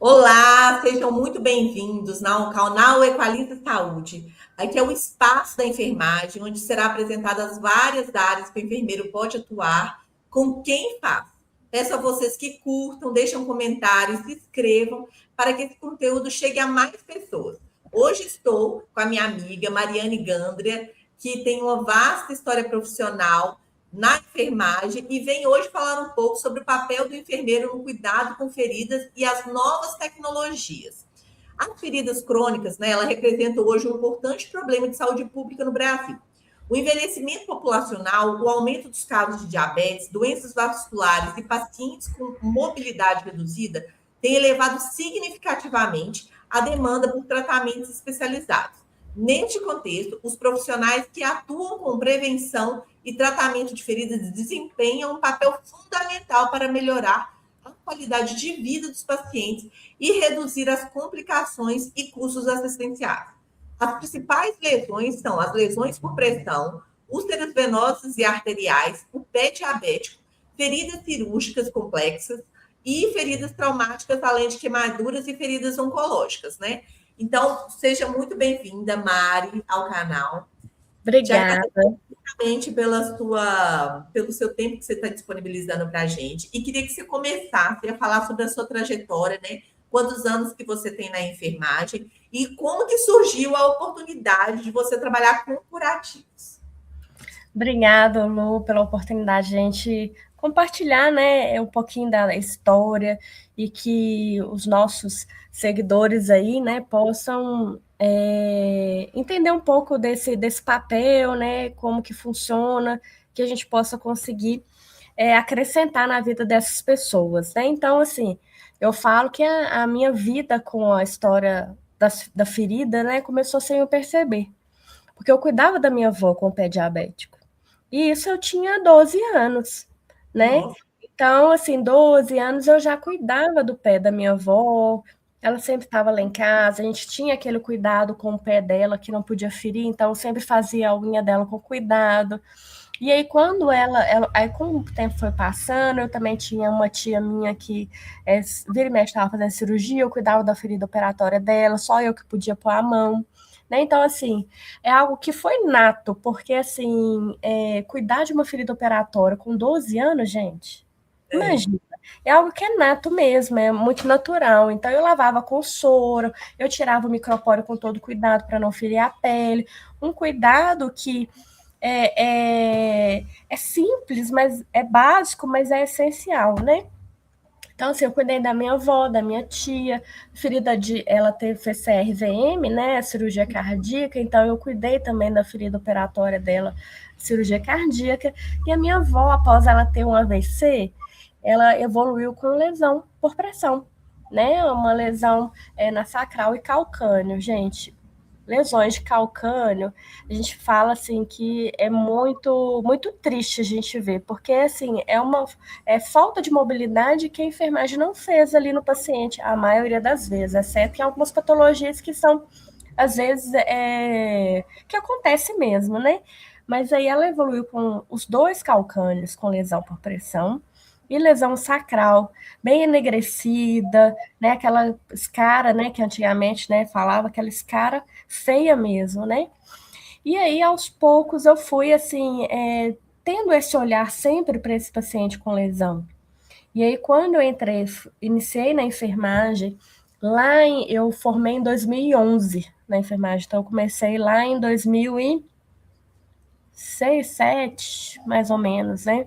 Olá, sejam muito bem-vindos ao canal Equaliza Saúde. Aqui é o espaço da enfermagem, onde será apresentadas várias áreas que o enfermeiro pode atuar com quem faz. Peço a vocês que curtam, deixem comentários, se inscrevam para que esse conteúdo chegue a mais pessoas. Hoje estou com a minha amiga Mariane Gandria, que tem uma vasta história profissional na enfermagem e vem hoje falar um pouco sobre o papel do enfermeiro no cuidado com feridas e as novas tecnologias. As feridas crônicas, né, ela representa hoje um importante problema de saúde pública no Brasil. O envelhecimento populacional, o aumento dos casos de diabetes, doenças vasculares e pacientes com mobilidade reduzida tem elevado significativamente a demanda por tratamentos especializados. Neste contexto, os profissionais que atuam com prevenção e tratamento de feridas desempenham um papel fundamental para melhorar a qualidade de vida dos pacientes e reduzir as complicações e custos assistenciais. As principais lesões são as lesões por pressão, úlceras venosas e arteriais, o pé diabético, feridas cirúrgicas complexas e feridas traumáticas, além de queimaduras e feridas oncológicas, né? Então, seja muito bem-vinda, Mari, ao canal. Te agradeço Obrigada. imensamente pelo seu tempo que você está disponibilizando para a gente. E queria que você começasse a falar sobre a sua trajetória, né? Quantos anos que você tem na enfermagem e como que surgiu a oportunidade de você trabalhar com curativos. Obrigada, Lu, pela oportunidade de a gente compartilhar, né, um pouquinho da história e que os nossos seguidores aí, né, possam entender um pouco desse papel, né, como que funciona, que a gente possa conseguir acrescentar na vida dessas pessoas, né? Então, assim, eu falo que a minha vida com a história da ferida, né, começou sem eu perceber, porque eu cuidava da minha avó com o pé diabético. E isso eu tinha 12 anos, né? Nossa, Então, assim, 12 anos eu já cuidava do pé da minha avó, ela sempre estava lá em casa, a gente tinha aquele cuidado com o pé dela que não podia ferir, então eu sempre fazia a unha dela com cuidado. E aí, quando aí com o tempo foi passando, eu também tinha uma tia minha que vira e mexe estava fazendo cirurgia, eu cuidava da ferida operatória dela, só eu que podia pôr a mão. Né? Então, assim, é algo que foi nato, porque, assim, cuidar de uma ferida operatória com 12 anos, gente, é. imagina, é algo que é nato mesmo, é muito natural. Então, eu lavava com soro, eu tirava o micropóreo com todo cuidado para não ferir a pele, um cuidado que é simples, mas é básico, mas é essencial, né? Então, assim, eu cuidei da minha avó, da minha tia, ferida ela fez CRVM, né, cirurgia cardíaca, então eu cuidei também da ferida operatória dela, cirurgia cardíaca, e a minha avó, após ela ter um AVC, ela evoluiu com lesão por pressão, né, uma lesão na sacral e calcânio, gente, lesões de calcânio, a gente fala assim que é muito muito triste a gente ver, porque assim é uma falta de mobilidade que a enfermagem não fez ali no paciente, a maioria das vezes, exceto em algumas patologias que são às vezes que acontece mesmo, né? Mas aí ela evoluiu com os dois calcânios com lesão por pressão e lesão sacral, bem enegrecida, né? Aquela escara, né? Que antigamente, né? Falava aquela escara feia mesmo, né? E aí, aos poucos, eu fui assim, tendo esse olhar sempre para esse paciente com lesão. E aí, quando eu iniciei na enfermagem, eu formei em 2011 na enfermagem, então eu comecei lá em 2006, 2007, mais ou menos, né?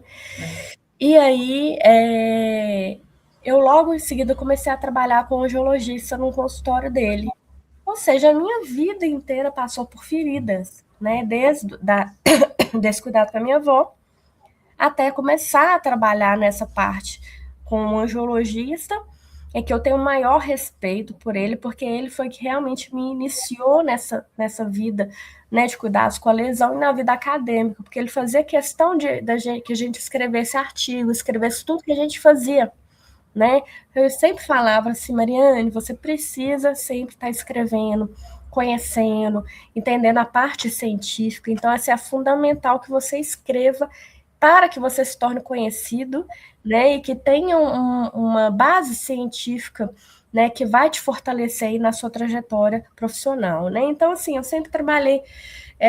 E aí, eu logo em seguida comecei a trabalhar com o geologista no consultório dele. Ou seja, a minha vida inteira passou por feridas, né? Desse cuidado com a minha avó, até começar a trabalhar nessa parte com um angiologista, é que eu tenho o maior respeito por ele, porque ele foi que realmente me iniciou nessa vida, né, de cuidados com a lesão e na vida acadêmica, porque ele fazia questão que a gente escrevesse artigo, escrevesse tudo que a gente fazia, né? Eu sempre falava assim, Mariane, você precisa sempre estar escrevendo, conhecendo, entendendo a parte científica. Então, assim, é fundamental que você escreva para que você se torne conhecido, né, e que tenha uma base científica, né, que vai te fortalecer aí na sua trajetória profissional, né? Então, assim, eu sempre trabalhei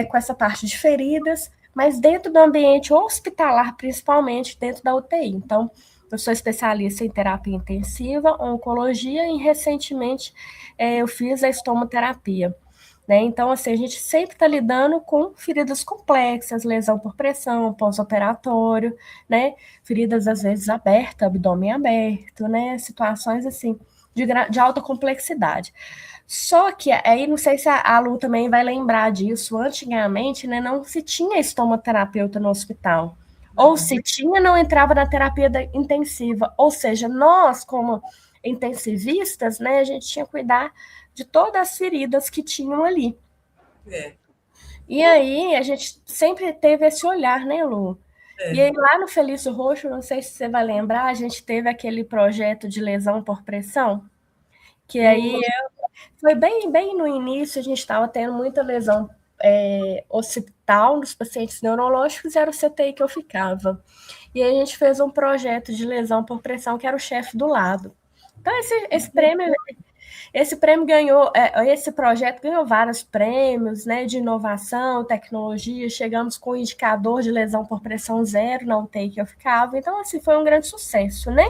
com essa parte de feridas, mas dentro do ambiente hospitalar, principalmente dentro da UTI. Então, eu sou especialista em terapia intensiva, oncologia e recentemente eu fiz a estomoterapia. Né? Então, assim, a gente sempre está lidando com feridas complexas, lesão por pressão, pós-operatório, né? Feridas às vezes abertas, abdômen aberto, né? Situações assim de alta complexidade. Só que aí não sei se a Lu também vai lembrar disso. Antigamente, né, não se tinha estomoterapeuta no hospital. Ou se tinha, não entrava na terapia intensiva. Ou seja, nós, como intensivistas, né, a gente tinha que cuidar de todas as feridas que tinham ali. É. E aí a gente sempre teve esse olhar, né, Lu? E aí lá no Felício Roxo, não sei se você vai lembrar, a gente teve aquele projeto de lesão por pressão, que aí foi bem no início, a gente estava tendo muita lesão occipital nos pacientes neurológicos, era o CTI que eu ficava. E aí a gente fez um projeto de lesão por pressão, que era o chefe do lado. Então, esse prêmio ganhou, esse projeto ganhou vários prêmios, né, de inovação, tecnologia. Chegamos com o indicador de lesão por pressão zero na UTI que eu ficava. Então, assim, foi um grande sucesso, né?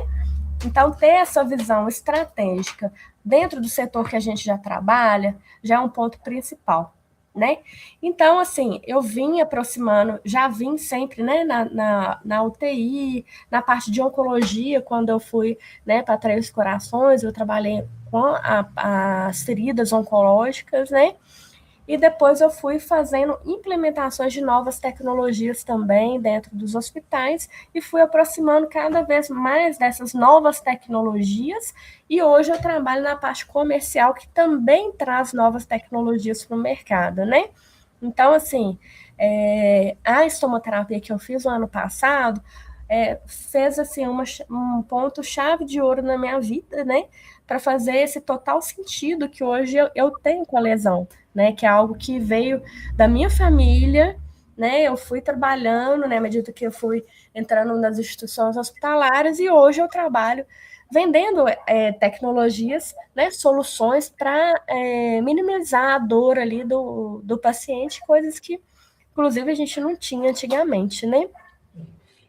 Então, ter essa visão estratégica dentro do setor que a gente já trabalha já é um ponto principal, né? Então, assim, eu vim aproximando, já vim sempre, né, na UTI, na parte de oncologia, quando eu fui, né, para Três Corações, eu trabalhei com as feridas oncológicas, né? E depois eu fui fazendo implementações de novas tecnologias também dentro dos hospitais e fui aproximando cada vez mais dessas novas tecnologias. E hoje eu trabalho na parte comercial, que também traz novas tecnologias para o mercado, né? Então, assim, a estomoterapia que eu fiz no ano passado fez assim um ponto chave de ouro na minha vida, né? Para fazer esse total sentido que hoje eu tenho com a lesão, né? Que é algo que veio da minha família, né? Eu fui trabalhando, né? À medida que eu fui entrando nas instituições hospitalares e hoje eu trabalho vendendo tecnologias, né? Soluções para minimizar a dor ali do paciente, coisas que, inclusive, a gente não tinha antigamente, né?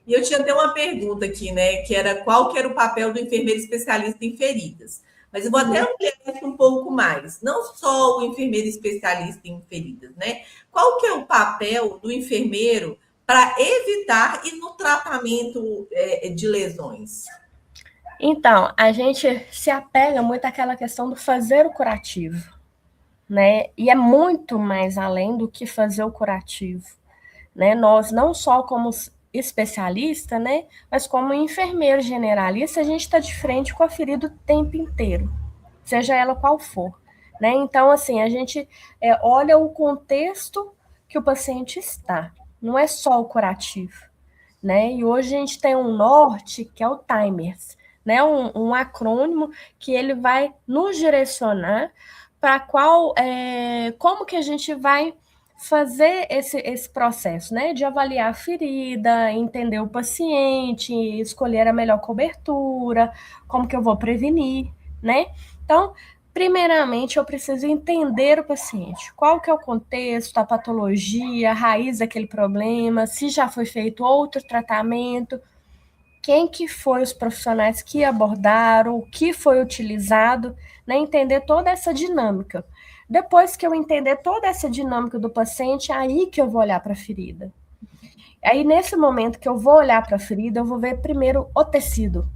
E eu tinha até uma pergunta aqui, né? Que era qual que era o papel do enfermeiro especialista em feridas. Mas eu vou até ampliar isso um pouco mais. Não só o enfermeiro especialista em feridas, né? Qual que é o papel do enfermeiro para evitar e no tratamento de lesões? Então, a gente se apega muito àquela questão do fazer o curativo, né? E é muito mais além do que fazer o curativo, né? Nós não só como especialista, né? Mas como enfermeiro generalista, a gente está de frente com a ferida o tempo inteiro, seja ela qual for, né? Então, assim, a gente olha o contexto que o paciente está, não é só o curativo, né? E hoje a gente tem um norte que é o TIMERS, né? Um acrônimo que ele vai nos direcionar para como que a gente vai fazer esse processo, né? De avaliar a ferida, entender o paciente, escolher a melhor cobertura, como que eu vou prevenir, né? Então, primeiramente, eu preciso entender o paciente. Qual que é o contexto, a patologia, a raiz daquele problema, se já foi feito outro tratamento, quem que foi os profissionais que abordaram, o que foi utilizado, né? Entender toda essa dinâmica. Depois que eu entender toda essa dinâmica do paciente, é aí que eu vou olhar para a ferida. Aí, nesse momento que eu vou olhar para a ferida, eu vou ver primeiro o tecido,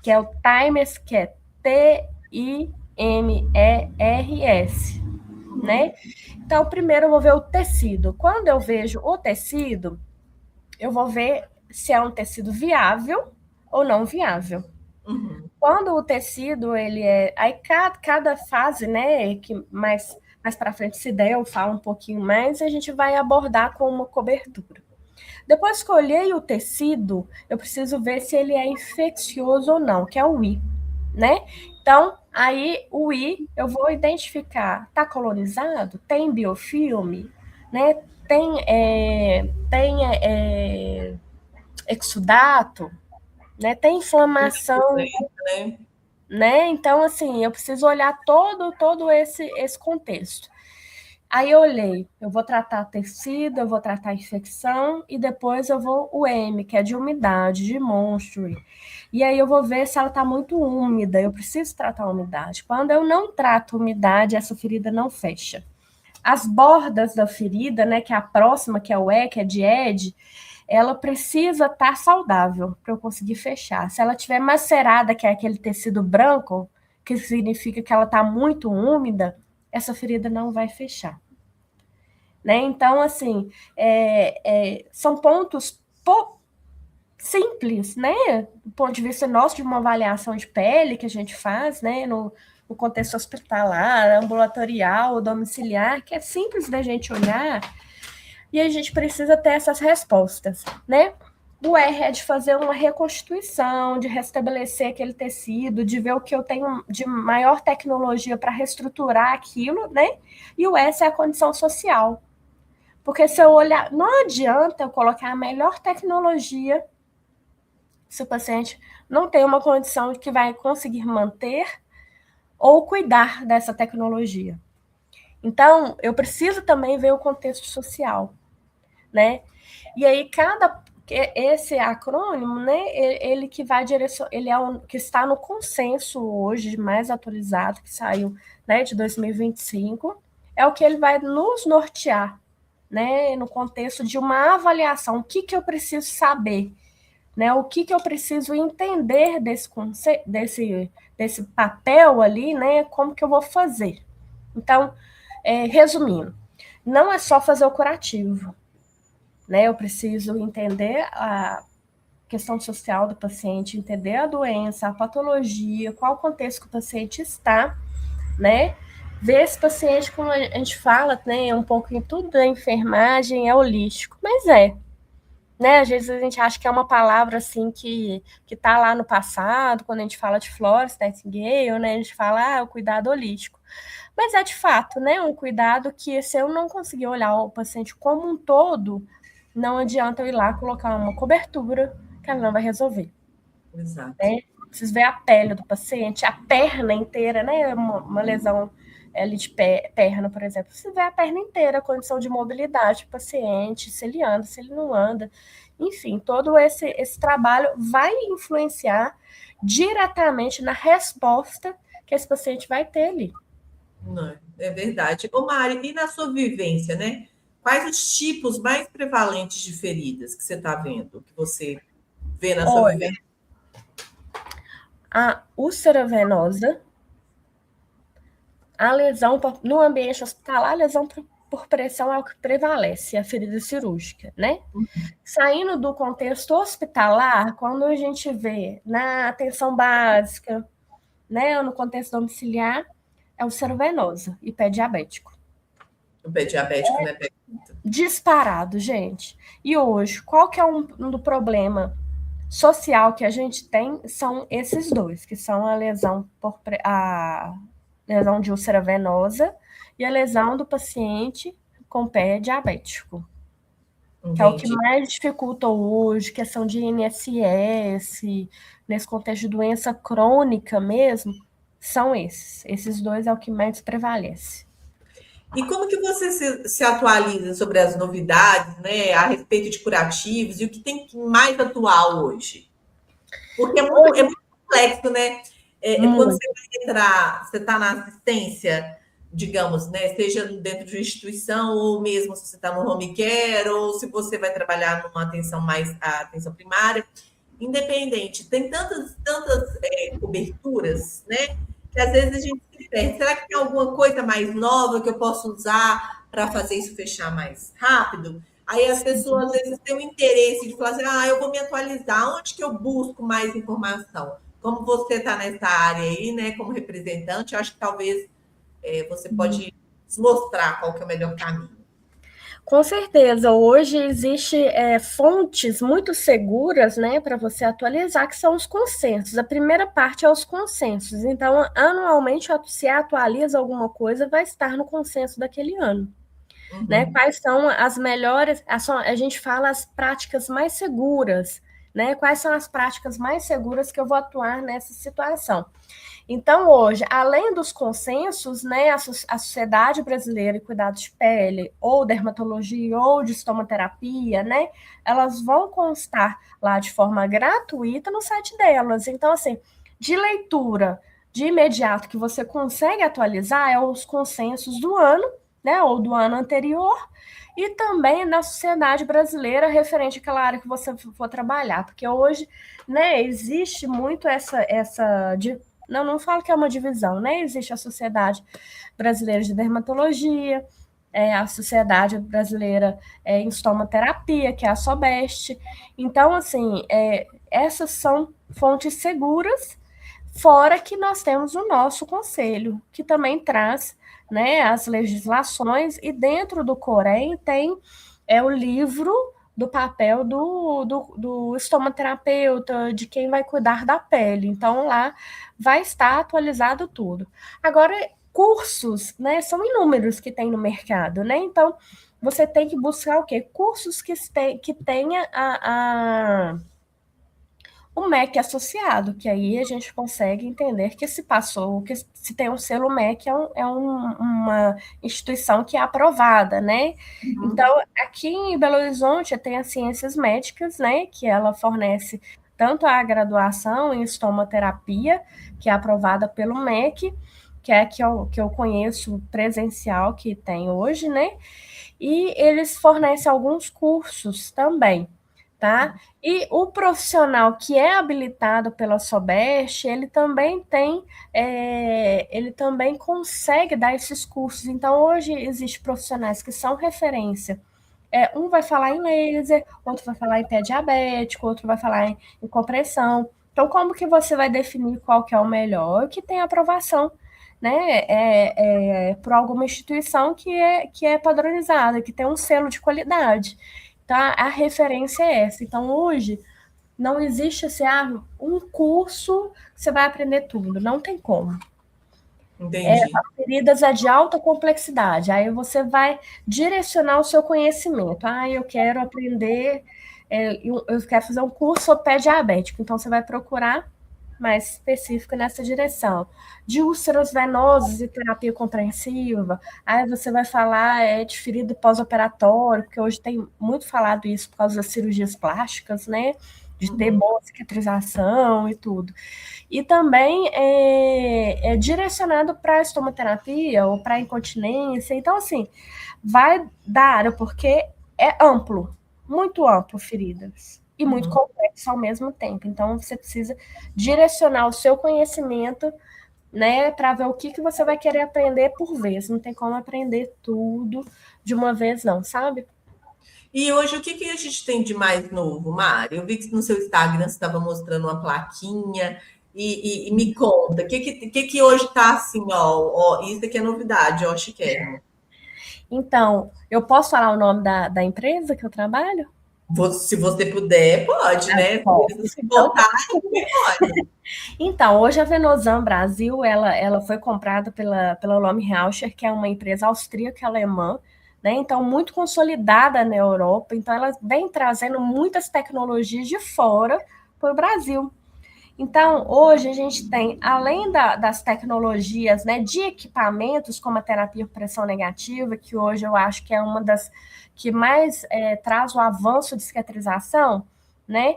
que é o TIMERS, que é TIMERS, né? Então, primeiro eu vou ver o tecido. Quando eu vejo o tecido, eu vou ver se é um tecido viável ou não viável. Uhum. Quando o tecido, ele é... Aí, cada fase, né, que mais para frente, se der, eu falo um pouquinho mais, a gente vai abordar com uma cobertura. Depois que eu olhei o tecido, eu preciso ver se ele é infeccioso ou não, que é o I, né? Então, aí o I, eu vou identificar, tá colonizado? Tem biofilme? Né? Tem exudato, né? Tem inflamação, Né? né? Então, assim, eu preciso olhar todo esse contexto. Aí eu olhei, eu vou tratar tecido, eu vou tratar infecção e depois eu vou o M, que é de umidade, de monstro. E aí eu vou ver se ela está muito úmida, eu preciso tratar a umidade. Quando eu não trato a umidade, essa ferida não fecha. As bordas da ferida, né, que é a próxima, que é o E, que é de Ed, ela precisa estar saudável para eu conseguir fechar. Se ela tiver macerada, que é aquele tecido branco, que significa que ela está muito úmida, essa ferida não vai fechar. Né? Então, assim, são pontos simples, né? Do ponto de vista nosso, de uma avaliação de pele que a gente faz, né? No contexto hospitalar, ambulatorial, domiciliar, que é simples da gente olhar e a gente precisa ter essas respostas, né? O R é de fazer uma reconstituição, de restabelecer aquele tecido, de ver o que eu tenho de maior tecnologia para reestruturar aquilo, né? E o S é a condição social. Porque se eu olhar, não adianta eu colocar a melhor tecnologia se o paciente não tem uma condição que vai conseguir manter ou cuidar dessa tecnologia. Então, eu preciso também ver o contexto social, né? E aí, esse acrônimo, né, ele que vai ele é que está no consenso hoje, mais atualizado, que saiu, né, de 2025, é o que ele vai nos nortear, né, no contexto de uma avaliação. O que eu preciso saber? Né, o que eu preciso entender desse papel ali, né, como que eu vou fazer. Então, resumindo, não é só fazer o curativo, né? Eu preciso entender a questão social do paciente, entender a doença, a patologia, qual o contexto que o paciente está, né? Ver esse paciente, como a gente fala, né, um pouco em tudo da enfermagem, é holístico, mas né? Às vezes a gente acha que é uma palavra assim que está lá no passado, quando a gente fala de Florence Nightingale, né? A gente fala o cuidado holístico. Mas é de fato, né? Um cuidado que se eu não conseguir olhar o paciente como um todo, não adianta eu ir lá colocar uma cobertura que ela não vai resolver. Exato. Né? Preciso ver a pele do paciente, a perna inteira, né? Uma lesão ali de perna, por exemplo. Você vê a perna inteira, a condição de mobilidade do paciente, se ele anda, se ele não anda. Enfim, todo esse trabalho vai influenciar diretamente na resposta que esse paciente vai ter ali. Não, é verdade. Ô, Mari, e na sua vivência, né? Quais os tipos mais prevalentes de feridas que você está vendo, que você vê na sua vivência? A úlcera venosa, a lesão no ambiente hospitalar, a lesão por pressão é o que prevalece, a ferida cirúrgica, né? Saindo do contexto hospitalar, quando a gente vê na atenção básica, né, ou no contexto domiciliar, é úlcera venosa e pé diabético. O pé diabético, né? Disparado, gente. E hoje, qual que é um do problema social que a gente tem? São esses dois, que são a lesão lesão de úlcera venosa e a lesão do paciente com pé diabético. Entendi. Que é o que mais dificulta hoje, questão de INSS, nesse contexto de doença crônica mesmo, são esses. Esses dois é o que mais prevalece. E como que você se atualiza sobre as novidades, né, a respeito de curativos e o que tem mais atual hoje? Porque é muito complexo, né? Quando você vai entrar, você está na assistência, digamos, né, seja dentro de uma instituição ou mesmo se você está no home care ou se você vai trabalhar numa atenção mais a atenção primária, independente, tem tantas coberturas, né, que às vezes a gente se perde. Será que tem alguma coisa mais nova que eu posso usar para fazer isso fechar mais rápido? Aí as pessoas às vezes têm o interesse de falar assim, eu vou me atualizar, onde que eu busco mais informação? Como você está nessa área aí, né, como representante, eu acho que talvez você pode mostrar qual que é o melhor caminho. Com certeza, hoje existe fontes muito seguras, né, para você atualizar, que são os consensos. A primeira parte é os consensos. Então, anualmente, se atualiza alguma coisa, vai estar no consenso daquele ano. Né? Quais são as melhores, a gente fala as práticas mais seguras, né? Quais são as práticas mais seguras que eu vou atuar nessa situação? Então, hoje, além dos consensos, né, a Sociedade Brasileira de Cuidados de Pele, ou dermatologia, ou de estomoterapia, né, elas vão constar lá de forma gratuita no site delas. Então, assim, de leitura de imediato que você consegue atualizar é os consensos do ano, né, ou do ano anterior, e também na Sociedade Brasileira referente àquela área que você for trabalhar, porque hoje, né, existe muito essa não falo que é uma divisão, né? Existe a Sociedade Brasileira de Dermatologia, a Sociedade Brasileira em Estomoterapia, que é a SOBEST. Então, assim, essas são fontes seguras, fora que nós temos o nosso conselho, que também traz, né, as legislações, e dentro do Corém tem o livro do papel do estomaterapeuta, de quem vai cuidar da pele. Então, lá vai estar atualizado tudo. Agora, cursos, né, são inúmeros que tem no mercado, né? Então, você tem que buscar o quê? Cursos que tenha o MEC associado, que aí a gente consegue entender que se passou, que se tem um selo MEC uma instituição que é aprovada, né? Então, aqui em Belo Horizonte tem as ciências médicas, né? Que ela fornece tanto a graduação em estomoterapia, que é aprovada pelo MEC, que é que eu conheço presencial que tem hoje, né? E eles fornecem alguns cursos também, tá? E o profissional que é habilitado pela SOBEST, ele também consegue dar esses cursos. Então, hoje existem profissionais que são referência. Um vai falar em laser, outro vai falar em pé diabético, outro vai falar em compressão. Então, como que você vai definir qual que é o melhor? Que tem aprovação, né, por alguma instituição que é padronizada, que tem um selo de qualidade. Tá? A referência é essa. Então, hoje, não existe assim, um curso que você vai aprender tudo. Não tem como. Entendi. As feridas é de alta complexidade. Aí você vai direcionar o seu conhecimento. Eu quero aprender, eu quero fazer um curso sobre pé diabético. Então, você vai procurar mais específico nessa direção. De úlceros venosos e terapia compreensiva, aí você vai falar de ferida pós-operatório, porque hoje tem muito falado isso por causa das cirurgias plásticas, né? De ter boa cicatrização e tudo. E também é direcionado para estomoterapia ou para incontinência. Então, assim, vai da área, porque é amplo, muito amplo, feridas e muito complexo ao mesmo tempo. Então, você precisa direcionar o seu conhecimento, né, para ver o que você vai querer aprender por vez. Não tem como aprender tudo de uma vez, não, sabe? E hoje, o que, que a gente tem de mais novo, Mari? Eu vi que no seu Instagram você estava mostrando uma plaquinha e me conta, o que hoje está assim, ó, isso aqui é novidade, ó, chiquérrimo. Então, eu posso falar o nome da empresa que eu trabalho? Se você puder, pode, né? Se Então, botar, pode. Então, hoje a Venosan Brasil, ela foi comprada pela Lomme Rauscher, que é uma empresa austríaca alemã, né? Então, muito consolidada na Europa. Então, ela vem trazendo muitas tecnologias de fora para o Brasil. Então, hoje a gente tem, além das tecnologias, né, de equipamentos, como a terapia por pressão negativa, que hoje eu acho que é uma das que mais traz o avanço de cicatrização, né,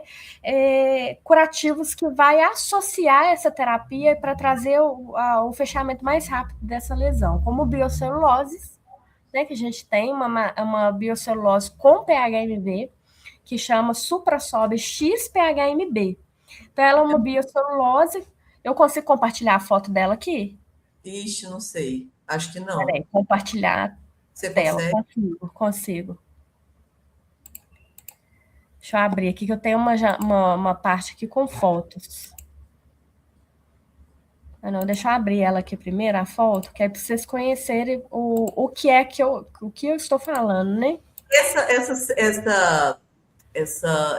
curativos que vai associar essa terapia para trazer o fechamento mais rápido dessa lesão, como bioceluloses, né, que a gente tem uma biocelulose com PHMB, que chama SupraSob X-PHMB. Então, ela é uma biocelulose. Eu consigo compartilhar a foto dela aqui? Ixi, não sei. Acho que não. Peraí, compartilhar Você tela. consegue? Consigo. Deixa eu abrir aqui, que eu tenho uma parte aqui com fotos. Não, deixa eu abrir ela aqui primeiro, a foto, que é para vocês conhecerem o que é o que eu estou falando, né?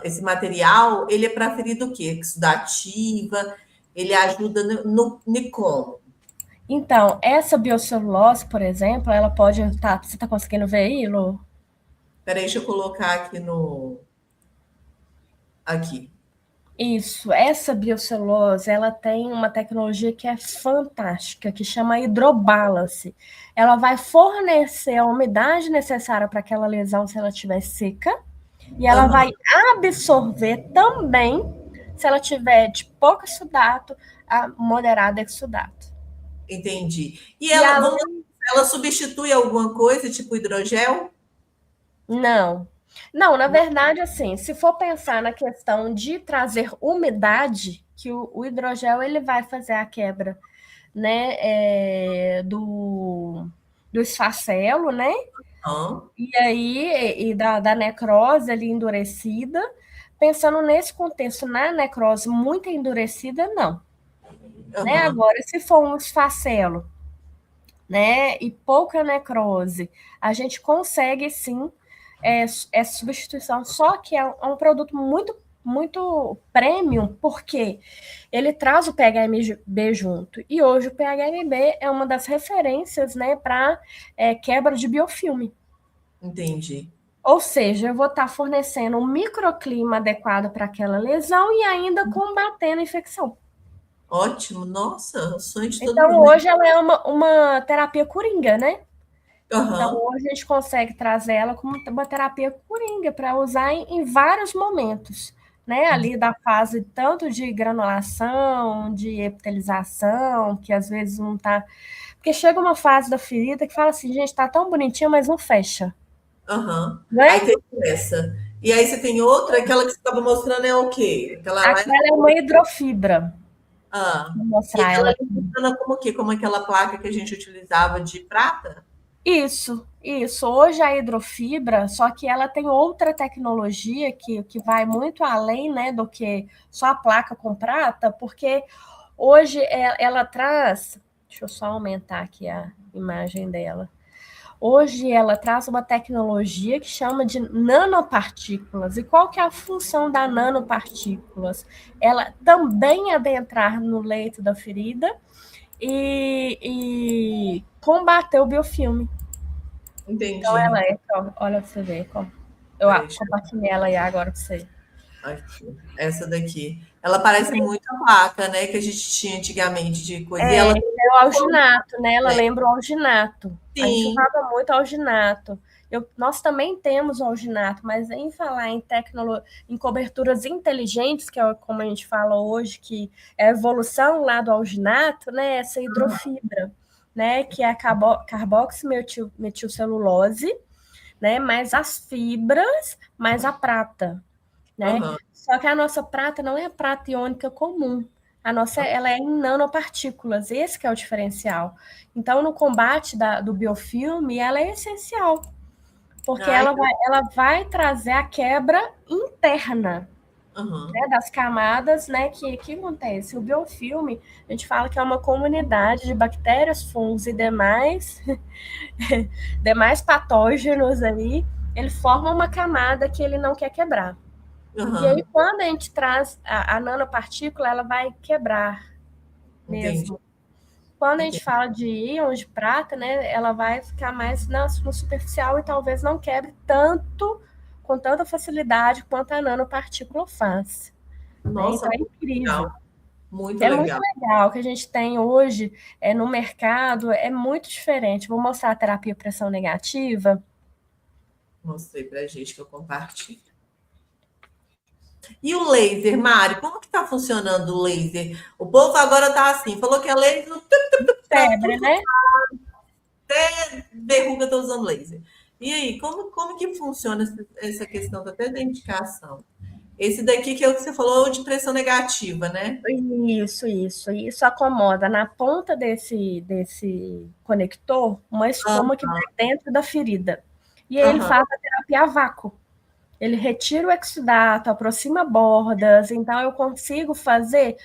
Esse material, ele é para ferir do quê? Exudativa, ele ajuda no como? Então, essa biocelulose, por exemplo, ela pode estar. Você está conseguindo ver aí, Lu? Peraí, deixa eu colocar aqui no. Aqui. Isso, essa biocelulose, ela tem uma tecnologia que é fantástica, que chama hidrobalance. Ela vai fornecer a umidade necessária para aquela lesão se ela estiver seca, e ela Aham, vai absorver também se ela tiver de pouco exsudato a moderado exsudato. entendi. E E ela, vamos, além, ela substitui alguma coisa, tipo hidrogel? não. Não, na verdade, assim, se for pensar na questão de trazer umidade, que o hidrogel ele vai fazer a quebra, né, do esfacelo, né? Aham, E aí, da necrose ali endurecida. Pensando nesse contexto, na necrose muito endurecida, não. Né? aham, Agora, se for um esfacelo, né, e pouca necrose, a gente consegue sim essa substituição, só que é um produto muito premium, porque ele traz o PHMB junto. E hoje o PHMB é uma das referências, né, para quebra de biofilme. entendi. Ou seja, eu vou estar fornecendo um microclima adequado para aquela lesão e ainda combatendo a infecção. Ótimo, nossa, o sonho de todo Então, mundo. hoje ela é uma terapia coringa, né? Então, Aham, hoje a gente consegue trazer ela como uma terapia coringa para usar em vários momentos, né? Ali da fase tanto de granulação, de epitelização, que às vezes não tá. Porque chega uma fase da ferida que fala assim, gente, tá tão bonitinha, mas não fecha, aham. Aí né? tem essa. E aí você tem outra, aquela que você estava mostrando é o quê? Aquela mais. Aquela é uma hidrofibra. Ah, Vou e mostrar aquela ela ali aqui. funciona como o quê? Como aquela placa que a gente utilizava de prata? Isso, isso. Hoje a hidrofibra, só que ela tem outra tecnologia que vai muito além, né, do que só a placa com prata, porque hoje ela traz. Deixa eu só aumentar aqui a imagem dela. Hoje ela traz uma tecnologia que chama de nanopartículas. E qual que é a função da nanopartículas? Ela também adentrar no leito da ferida e combater o biofilme. Então ela Entendi. olha pra você ver como. Eu Peraí, deixa eu... compartilhei ela aí agora pra você. Aqui, essa daqui. Ela parece muito a placa, né, que a gente tinha antigamente de coisa. E ela É o alginato, né? Ela né? lembra o alginato. A gente Sim. usava muito alginato. Nós também temos o alginato, mas em falar em coberturas inteligentes, que é como a gente fala hoje, que é a evolução lá do alginato, né? Essa hidrofibra, né? Que é a carboximetilcelulose, né? Mais as fibras, mais a prata, né? Aham. Só que a nossa prata não é a prata iônica comum. A nossa, ela é em nanopartículas, esse que é o diferencial. Então, no combate do biofilme, ela é essencial, porque Ai, ela vai trazer a quebra interna, aham. né, das camadas, né, que acontece. O biofilme, a gente fala que é uma comunidade de bactérias, fungos e demais patógenos ali, ele forma uma camada que ele não quer quebrar. E aí, Aham. quando a gente traz a nanopartícula, ela vai quebrar Entendi, mesmo. Quando a gente entendi. fala de íons de prata, né, ela vai ficar mais no superficial e talvez não quebre tanto, com tanta facilidade quanto a nanopartícula faz. Né? Nossa, Então é muito incrível. legal. Muito É muito legal. legal. O que a gente tem hoje no mercado é muito diferente. Vou mostrar a terapia pressão negativa. Mostrei pra gente que eu compartilho. E o laser, Mari, como que tá funcionando o laser? O povo agora tá assim, falou que é laser para Febre, tudo, né? até verruga tá usando laser. E aí, como que funciona essa questão até da indicação? Esse daqui que é o que você falou de pressão negativa, né? Isso. Isso acomoda na ponta desse conector uma Ah, espuma que vai dentro da ferida. E aí ele aham, faz a terapia a vácuo. Ele retira o exudato, aproxima bordas, então eu consigo fazer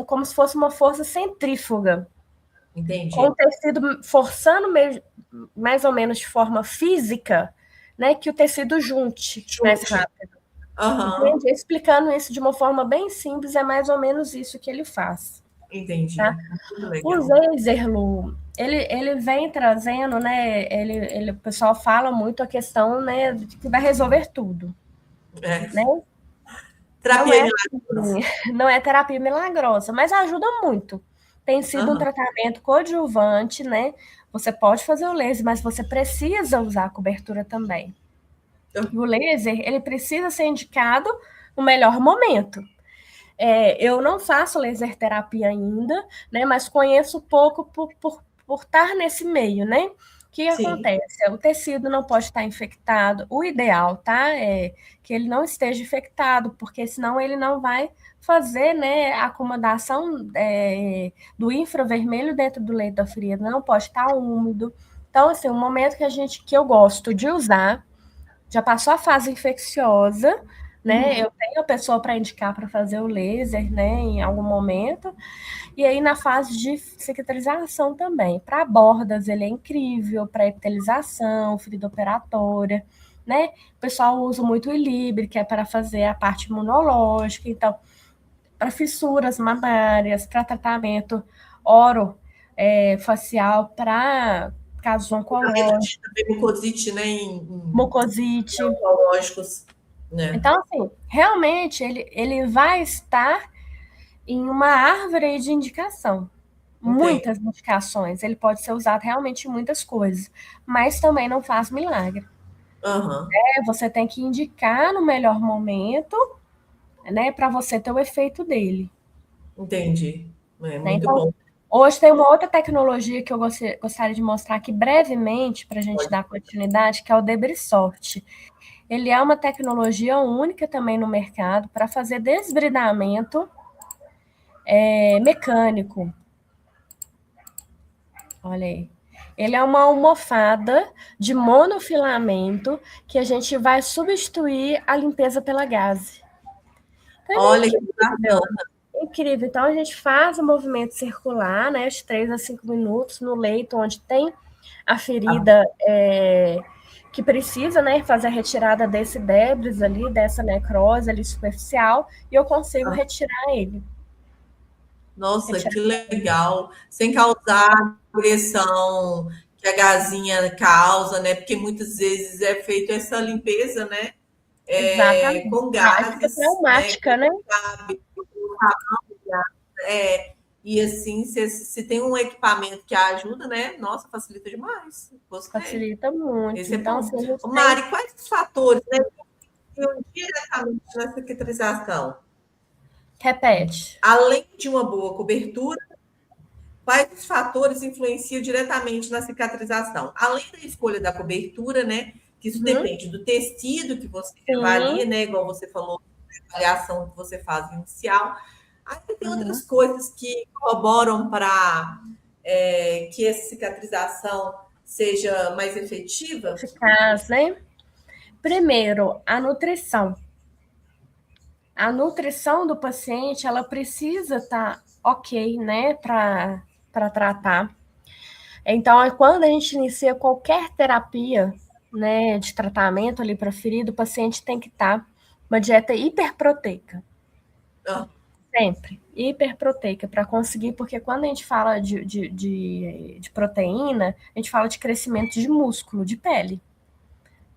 como se fosse uma força centrífuga, com o entendi. tecido forçando mais ou menos de forma física, né, que o tecido junte mais Chute. rápido. Aham, Entende? Explicando isso de uma forma bem simples, é mais ou menos isso que ele faz. Tá? entendi. Muito O legal. laser, Lu, ele vem trazendo, né? O pessoal fala muito a questão, né, de que vai resolver tudo, É, né? Não Terapia é milagrosa. assim, não é terapia milagrosa, mas ajuda muito. Tem sido um Aham. tratamento coadjuvante, né? Você pode fazer o laser, mas você precisa usar a cobertura também. E o laser, ele precisa ser indicado no melhor momento. Eu não faço laser terapia ainda, né? Mas conheço pouco por estar nesse meio, né? O que Sim. acontece? O tecido não pode estar infectado. O ideal, tá? É que ele não esteja infectado, porque senão ele não vai fazer, né, a acomodação do infravermelho dentro do leito da ferida. Não pode estar úmido. Então, assim, o momento que eu gosto de usar já passou a fase infecciosa, né? Uhum. Eu tenho a pessoa para indicar para fazer o laser, né, em algum momento. E aí na fase de cicatrização também. Para bordas ele é incrível, para epitelização, ferida operatória, né? O pessoal usa muito o Ilibre, que é para fazer a parte imunológica, então para fissuras mamárias, para tratamento oro facial, para casos oncológicos, Também mucosite, né? Em mucosite. oncológicos, né? Então, assim, realmente ele vai estar em uma árvore de indicação. Entendo. Muitas indicações. Ele pode ser usado realmente em muitas coisas, mas também não faz milagre. Aham. Você tem que indicar no melhor momento, né, para você ter o efeito dele. Entendi. É Né? muito Então, bom. hoje tem uma outra tecnologia que eu gostaria de mostrar aqui brevemente para a gente Pode. dar continuidade, que é o Debrisoft. Ele é uma tecnologia única também no mercado para fazer desbridamento mecânico. Olha aí. Ele é uma almofada de monofilamento que a gente vai substituir a limpeza pela gaze. Então, ele é Olha que incrível. bacana. Incrível. Então, a gente faz o movimento circular, né, de 3 a 5 minutos no leito onde tem a ferida que precisa, né, fazer a retirada desse débris ali, dessa necrose ali superficial, e eu consigo retirar ele. Nossa, Retirar. que legal. Sem causar agressão que a gazinha causa, né? Porque muitas vezes é feito essa limpeza, né? Exatamente. Com Aí fica gases, né? traumática, né? Sabe? E assim, se tem um equipamento que ajuda, né? Nossa, facilita demais. Gostei. Facilita muito. Esse é Então, bom. assim, a gente Ô, tem. Mari, quais os fatores, né, que influenciam diretamente na cicatrização? Repete. Além de uma boa cobertura, quais os fatores influenciam diretamente na cicatrização? Além da escolha da cobertura, né? Que isso Uhum. depende do tecido que você avalia, Sim. né? Igual você falou, a avaliação que você faz inicial. Aí tem outras Uhum. coisas que colaboram para que essa cicatrização seja mais efetiva. Eficaz, né? Primeiro, a nutrição. A nutrição do paciente, ela precisa estar ok, né, para tratar. Então, quando a gente inicia qualquer terapia, né, de tratamento ali para ferida, o paciente tem que estar uma dieta hiperproteica. Ah, Sempre. Hiperproteica, para conseguir, porque quando a gente fala de proteína, a gente fala de crescimento de músculo, de pele.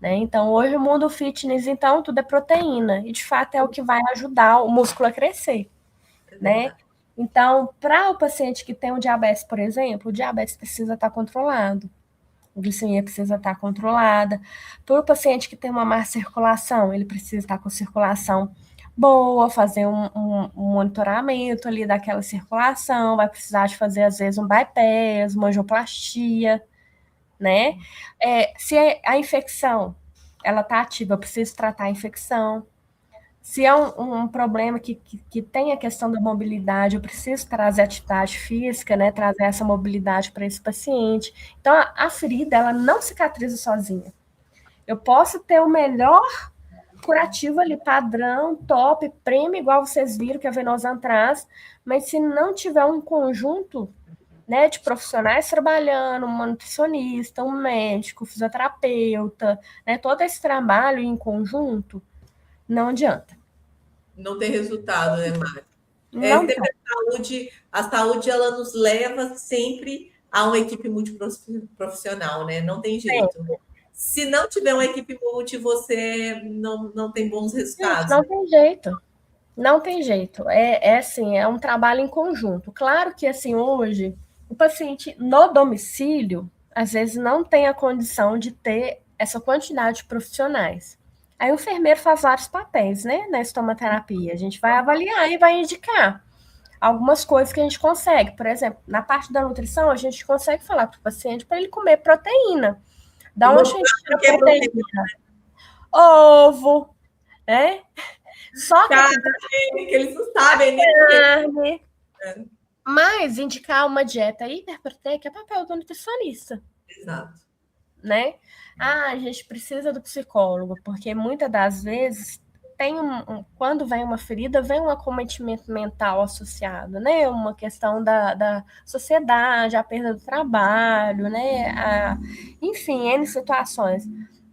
Né? Então, hoje o mundo fitness, então, tudo é proteína. E, de fato, é o que vai ajudar o músculo a crescer. é Né? verdade. Então, para o paciente que tem um diabetes, por exemplo, o diabetes precisa estar controlado. A glicemia precisa estar controlada. Para o paciente que tem uma má circulação, ele precisa estar com circulação boa, fazer um monitoramento ali daquela circulação, vai precisar de fazer, às vezes, um bypass, uma angioplastia, né? Se a infecção, ela está ativa, eu preciso tratar a infecção. Se é um problema que tem a questão da mobilidade, eu preciso trazer atividade física, né? Trazer essa mobilidade para esse paciente. Então, a ferida, ela não cicatriza sozinha. Eu posso ter o melhor curativo ali, padrão, top, prêmio, igual vocês viram que a Venosan traz, mas se não tiver um conjunto, né, de profissionais trabalhando, um nutricionista, um médico, um fisioterapeuta, né, todo esse trabalho em conjunto, não adianta. Não tem resultado, né, Mari? Não Sempre tem. a saúde ela nos leva sempre a uma equipe multiprofissional, né? Não tem jeito. Se não tiver uma equipe multi, você não tem bons Gente, resultados, não né? tem jeito. Não tem jeito. É assim, é um trabalho em conjunto. Claro que assim, hoje, o paciente no domicílio, às vezes não tem a condição de ter essa quantidade de profissionais. Aí o enfermeiro faz vários papéis, né, na estomaterapia. A gente vai avaliar e vai indicar algumas coisas que a gente consegue. Por exemplo, na parte da nutrição, a gente consegue falar para o paciente para ele comer proteína. E Da onde a gente mostrando tira que é proteína? proteína. Ovo, né? Só que assim, Que eles não sabem nem o que carne. é. Mas indicar uma dieta hiperproteica é papel do nutricionista, Exato. né? Ah, a gente precisa do psicólogo, porque muitas das vezes tem quando vem uma ferida, vem um acometimento mental associado, né? Uma questão da sociedade, a perda do trabalho, né? Enfim, N situações.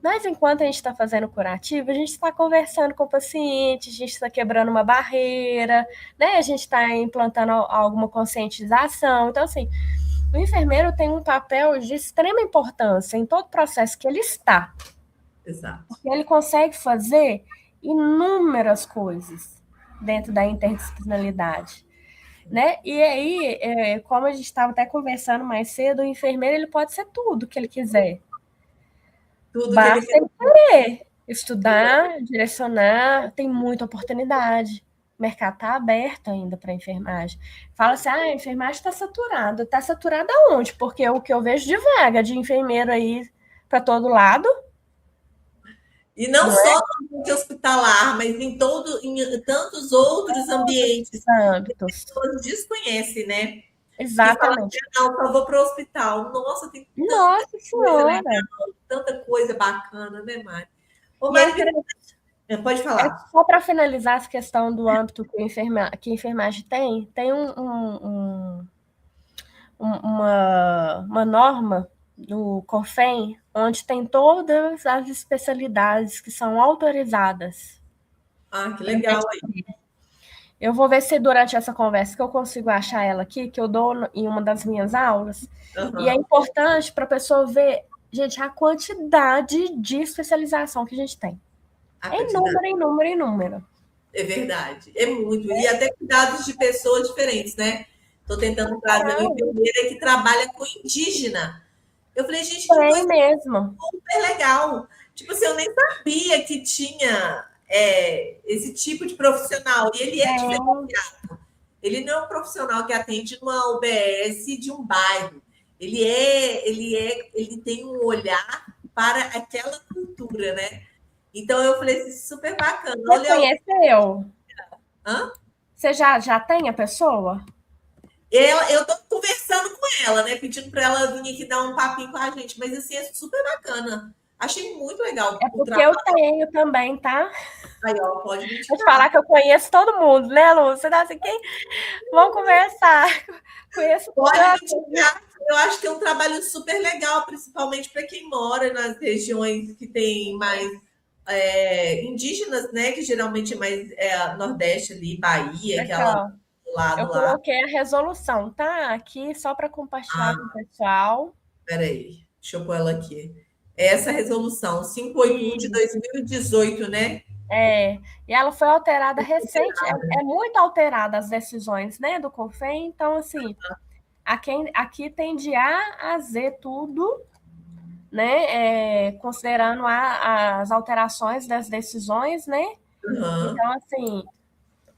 Mas enquanto a gente está fazendo curativo, a gente está conversando com o paciente, a gente está quebrando uma barreira, né? A gente está implantando alguma conscientização. Então, assim, o enfermeiro tem um papel de extrema importância em todo o processo que ele está. Exato. Porque ele consegue fazer inúmeras coisas dentro da interdisciplinaridade. Né? E aí, como a gente estava até conversando mais cedo, o enfermeiro ele pode ser tudo que ele quiser. Tudo que ele Basta quer. ele querer estudar, direcionar, tem muita oportunidade. O mercado está aberto ainda para a enfermagem. Fala assim, a enfermagem está saturada. Está saturada onde? Porque o que eu vejo de vaga de enfermeiro aí para todo lado, E não não é? só no ambiente hospitalar, mas em tantos outros ambientes que as Âmbitos. pessoas desconhecem, né? Que falam Exatamente. assim, não, só vou para o hospital. Nossa, tem tanta Nossa coisa Senhora! legal, tanta coisa bacana, né, Mari? Ô, E é Mari, interessante. pode É falar. só para finalizar essa questão do âmbito que a enfermagem tem uma norma do COFEM, onde tem todas as especialidades que são autorizadas. Ah, que legal aí. Eu vou ver se durante essa conversa que eu consigo achar ela aqui, que eu dou em uma das minhas aulas. E é Uhum. importante para a pessoa ver, gente, a quantidade de especialização que a gente tem. A É quantidade. inúmero, inúmero, inúmero. É verdade. É muito. E até cuidados de pessoas diferentes, né? Estou tentando trazer uma enfermeira que trabalha com indígena. Eu falei, gente, que Tem coisa mesmo. super legal. Tipo assim, eu nem sabia que tinha esse tipo de profissional. E ele é diferente. Tem. Ele não é um profissional que atende numa UBS de um bairro. Ele tem um olhar para aquela cultura, né? Então eu falei assim, super bacana. Você Olha, conheceu? hã? Você já tem a pessoa? Eu estou conversando com ela, né? Pedindo para ela vir aqui dar um papinho com a gente, mas assim, é super bacana. Achei muito legal É o porque eu trabalho. tenho também, tá? Aí, ó, pode me Vou te indicar. falar que eu conheço todo mundo, né, Lu? Você tá assim, quem? Vamos conversar. Conheço Pode me tanto. indicar. Eu acho que é um trabalho super legal, principalmente para quem mora nas regiões que tem mais indígenas, né? Que geralmente é mais Nordeste ali, Bahia, Aqui, aquela ó. do lado Eu lá. coloquei a resolução, tá? Aqui só para compartilhar com o Ah, pessoal. peraí. Deixa eu pôr ela aqui. Essa resolução, 581 de E 2018, né? e ela foi alterada recente, é muito alterada as decisões, né, do CONFEM. Então, assim, aqui tem de A a Z tudo, né, considerando as alterações das decisões, né? Uhum. Então, assim,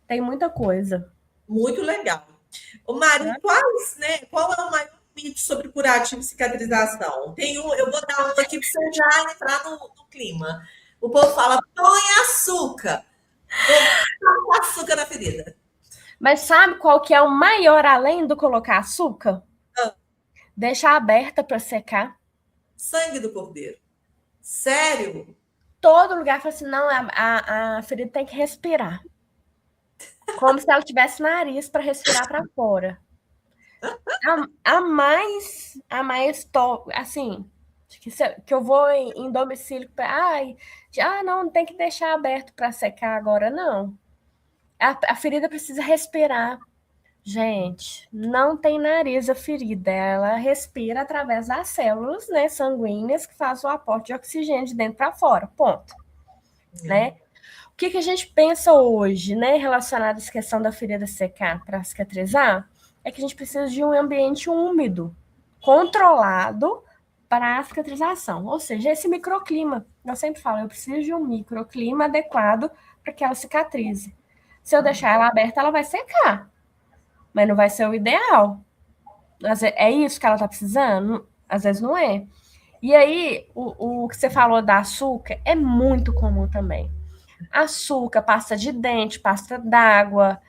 tem muita coisa. Muito legal. Ô, Né? Mari, qual é o maior mito sobre curativo e cicatrização? Eu vou dar um aqui para você já entrar no clima. O povo fala, põe açúcar. Põe açúcar na ferida. Mas sabe qual que é o maior além do colocar açúcar? Ah, Deixar aberta para secar. sangue do cordeiro. Sério? Todo lugar fala assim, não, a ferida tem que respirar. Como se ela tivesse nariz para respirar para fora. Assim, que eu vou em domicílio, não tem que deixar aberto para secar agora, não. A ferida precisa respirar. Gente, não tem nariz a ferida, ela respira através das células, né, sanguíneas que fazem o aporte de oxigênio de dentro para fora, ponto, né? que a gente pensa hoje, né, relacionado a essa questão da ferida secar para cicatrizar, é que a gente precisa de um ambiente úmido, controlado para a cicatrização. Ou seja, esse microclima. Eu sempre falo, eu preciso de um microclima adequado para que ela cicatrize. Se eu deixar ela aberta, ela vai secar, mas não vai ser o ideal. É isso que ela está precisando? Às vezes não é. E aí, o que você falou da açúcar é muito comum também. Açúcar, pasta de dente, pasta d'água,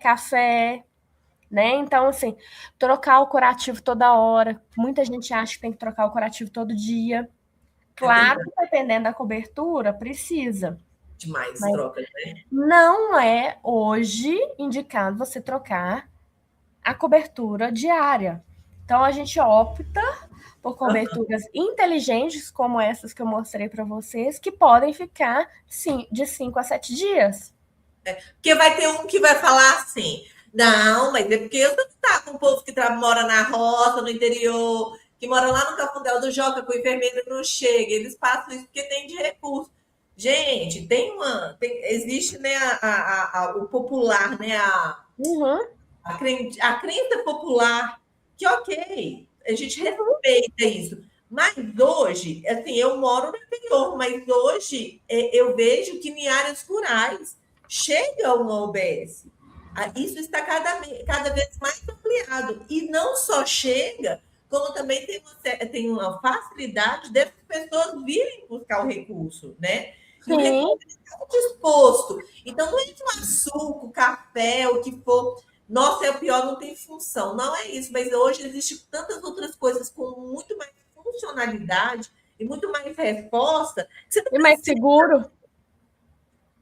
café, né? Então, assim, trocar o curativo toda hora. Muita gente acha que tem que trocar o curativo todo dia. É Claro verdade. que dependendo da cobertura, precisa. Demais Mas troca, né? não é hoje indicado você trocar a cobertura diária. Então, a gente opta por coberturas inteligentes, como essas que eu mostrei para vocês, que podem ficar sim, de 5 a 7 dias. Porque vai ter um que vai falar assim: não, mas é porque eu não tá com o povo que mora na roça, no interior, que mora lá no Cafundel do Joca, com o enfermeiro não chega, eles passam isso porque tem de recurso. Gente, existe né, o popular, né, Uhum. a crença popular, que ok, a gente respeita isso. Mas hoje, assim, eu moro no interior, mas hoje eu vejo que em áreas rurais chega uma OBS. Isso está cada vez mais ampliado. E não só chega, como também tem uma facilidade dessas pessoas virem buscar o recurso, né? E o Sim. recurso está disposto. Então, não é um açúcar, café, o que for. Nossa, é o pior, não tem função. Não é isso, mas hoje existem tantas outras coisas com muito mais funcionalidade e muito mais resposta, que você não E mais precisa, seguro?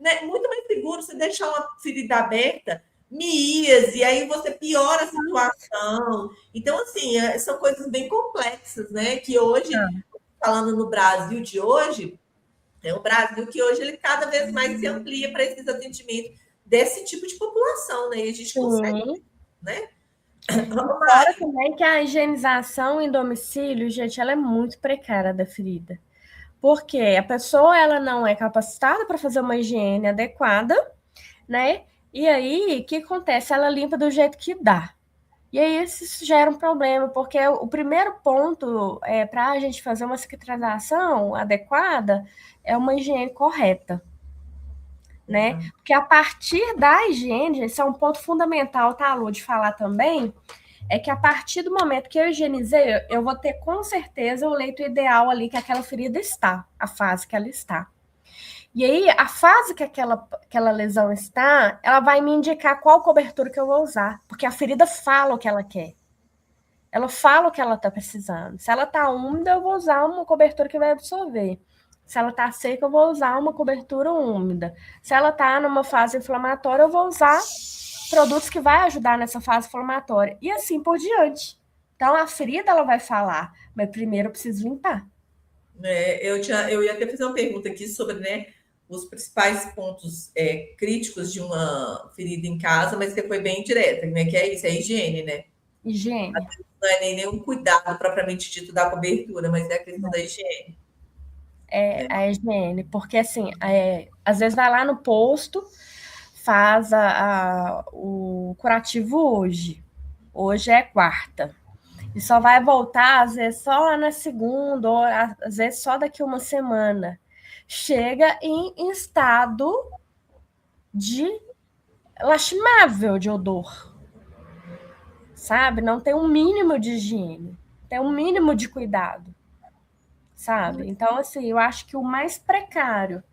né? Muito mais seguro você deixar uma ferida aberta, mias, e aí você piora a situação. Então, assim, são coisas bem complexas, né? Que hoje, falando no Brasil de hoje, é o Brasil que hoje ele cada vez mais se amplia para esses atendimentos desse tipo de população, né? E a gente consegue, Sim. né? Fora também que a higienização em domicílio, gente, ela é muito precária da ferida. Porque a pessoa ela não é capacitada para fazer uma higiene adequada, né? E aí, o que acontece? Ela limpa do jeito que dá. E aí isso gera um problema, porque o primeiro ponto para a gente fazer uma cicatrização adequada é uma higiene correta, né? Porque a partir da higiene, gente, isso é um ponto fundamental, tá, Lu, de falar também, é que a partir do momento que eu higienizei, eu vou ter com certeza o leito ideal ali que aquela ferida está, a fase que ela está. E aí, a fase que aquela lesão está, ela vai me indicar qual cobertura que eu vou usar, porque a ferida fala o que ela quer. Ela fala o que ela está precisando. Se ela está úmida, eu vou usar uma cobertura que vai absorver. Se ela está seca, eu vou usar uma cobertura úmida. Se ela está numa fase inflamatória, eu vou usar produtos que vai ajudar nessa fase inflamatória. E assim por diante. Então, a ferida ela vai falar, mas primeiro eu preciso limpar. Eu ia até fazer uma pergunta aqui sobre, né, os principais pontos críticos de uma ferida em casa, mas você foi bem direta, né? Que é isso, é a higiene, né? Higiene. Não é nem nenhum cuidado propriamente dito da cobertura, mas é a questão da higiene. A higiene, porque assim, às vezes vai lá no posto, faz o curativo hoje. Hoje é quarta. E só vai voltar, às vezes, só lá na segunda, ou às vezes só daqui uma semana. Chega em estado de lastimável de odor, sabe? Não tem um mínimo de higiene, tem um mínimo de cuidado, sabe? Então, assim, eu acho que o mais precário,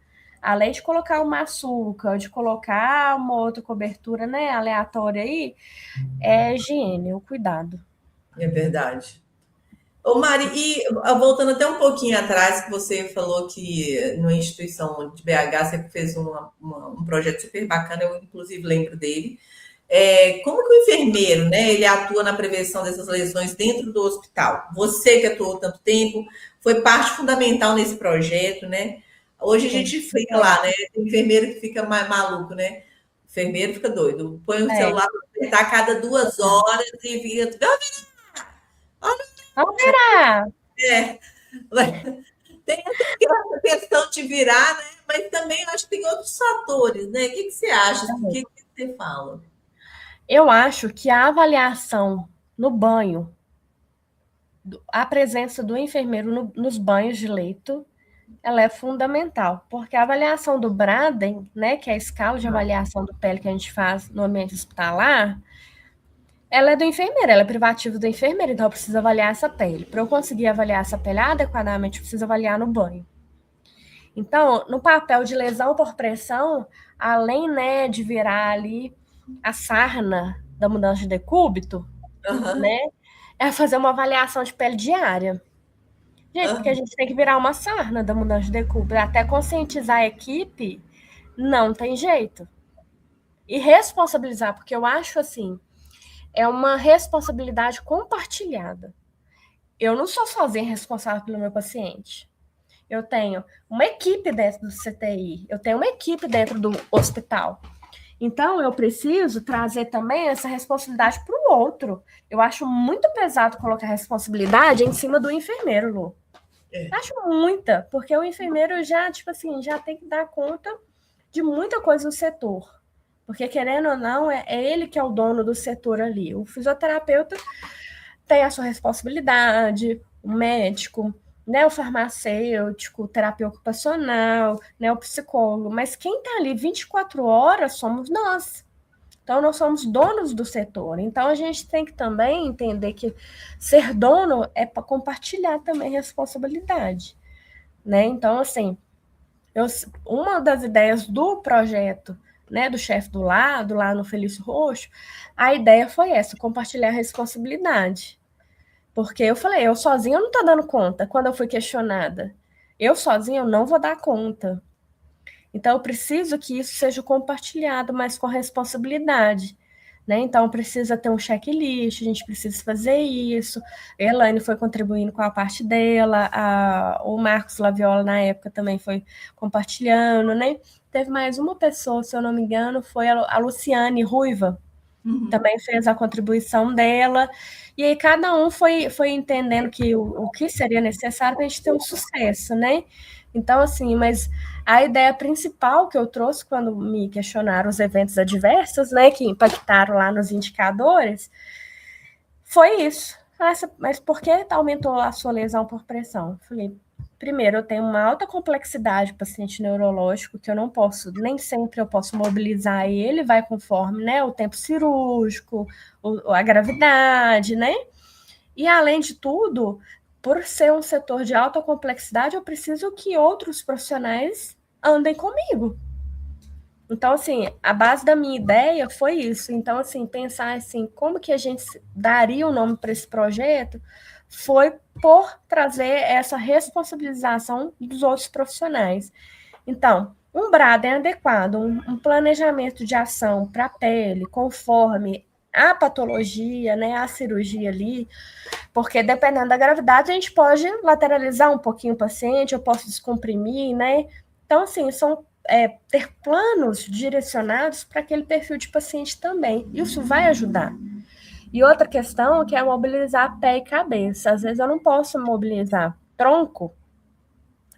além de colocar uma açúcar, de colocar uma outra cobertura, né, aleatória aí, é a higiene, o cuidado. É verdade. Ô, Mari, e voltando até um pouquinho atrás, que você falou que na instituição de BH você fez um projeto super bacana, eu inclusive lembro dele. Como que o enfermeiro, né, ele atua na prevenção dessas lesões dentro do hospital? Você que atuou tanto tempo, foi parte fundamental nesse projeto, né? Hoje a gente fica lá, né? Tem enfermeiro que fica maluco, né? O enfermeiro fica doido. Põe o celular para apertar a cada 2 horas e vira. Vamos virar! É. Tem essa questão de virar, né? Mas também eu acho que tem outros fatores, né? O que você acha? O que você fala? Eu acho que a avaliação no banho, a presença do enfermeiro nos banhos de leito, ela é fundamental, porque a avaliação do Braden, né, que é a escala de avaliação do pele que a gente faz no ambiente hospitalar, ela é do enfermeiro, ela é privativa do enfermeiro, então eu preciso avaliar essa pele. Para eu conseguir avaliar essa pele adequadamente, eu preciso avaliar no banho. Então, no papel de lesão por pressão, além, né, de virar ali a sarna da mudança de decúbito, né, é fazer uma avaliação de pele diária. Gente, porque a gente tem que virar uma sarna da mudança de decúbito, até conscientizar a equipe, não tem jeito. E responsabilizar, porque eu acho assim, é uma responsabilidade compartilhada. Eu não sou sozinha responsável pelo meu paciente. Eu tenho uma equipe dentro do CTI, eu tenho uma equipe dentro do hospital. Então, eu preciso trazer também essa responsabilidade para o outro. Eu acho muito pesado colocar a responsabilidade em cima do enfermeiro, Lu. Acho muita, porque o enfermeiro já, tipo assim, já tem que dar conta de muita coisa no setor. Porque, querendo ou não, é ele que é o dono do setor ali. O fisioterapeuta tem a sua responsabilidade, o médico, né, o farmacêutico, o terapia ocupacional, né, o psicólogo. Mas quem está ali 24 horas somos nós. Então, nós somos donos do setor. Então, a gente tem que também entender que ser dono é para compartilhar também responsabilidade, né? Então, assim, uma das ideias do projeto, né, do chefe do lado, lá no Felício Roxo, a ideia foi essa, compartilhar a responsabilidade. Porque eu falei, eu sozinha eu não estou dando conta, quando eu fui questionada. Eu sozinha eu não vou dar conta. Então, eu preciso que isso seja compartilhado, mas com responsabilidade. Né? Então, precisa ter um checklist, a gente precisa fazer isso. A Elaine foi contribuindo com a parte dela, o Marcos Laviola, na época, também foi compartilhando. Né? Teve mais uma pessoa, se eu não me engano, foi a Luciane Ruiva, também fez a contribuição dela. E aí, cada um foi entendendo que o que seria necessário para a gente ter um sucesso, né? Então, assim, mas a ideia principal que eu trouxe quando me questionaram os eventos adversos, né, que impactaram lá nos indicadores, foi isso. Mas por que aumentou a sua lesão por pressão? Falei, primeiro, eu tenho uma alta complexidade paciente neurológico, que eu não posso, nem sempre eu posso mobilizar ele, vai conforme, né, o tempo cirúrgico, a gravidade, né? E, além de tudo, por ser um setor de alta complexidade, eu preciso que outros profissionais andem comigo. Então, assim, a base da minha ideia foi isso. Então, assim, pensar assim, como que a gente daria o nome para esse projeto foi por trazer essa responsabilização dos outros profissionais. Então, um Braden adequado, um planejamento de ação para a pele, conforme a patologia, né, a cirurgia ali, porque dependendo da gravidade, a gente pode lateralizar um pouquinho o paciente, eu posso descomprimir, né? Então, assim, são ter planos direcionados para aquele perfil de paciente também. Isso vai ajudar. E outra questão que é mobilizar pé e cabeça. Às vezes eu não posso mobilizar tronco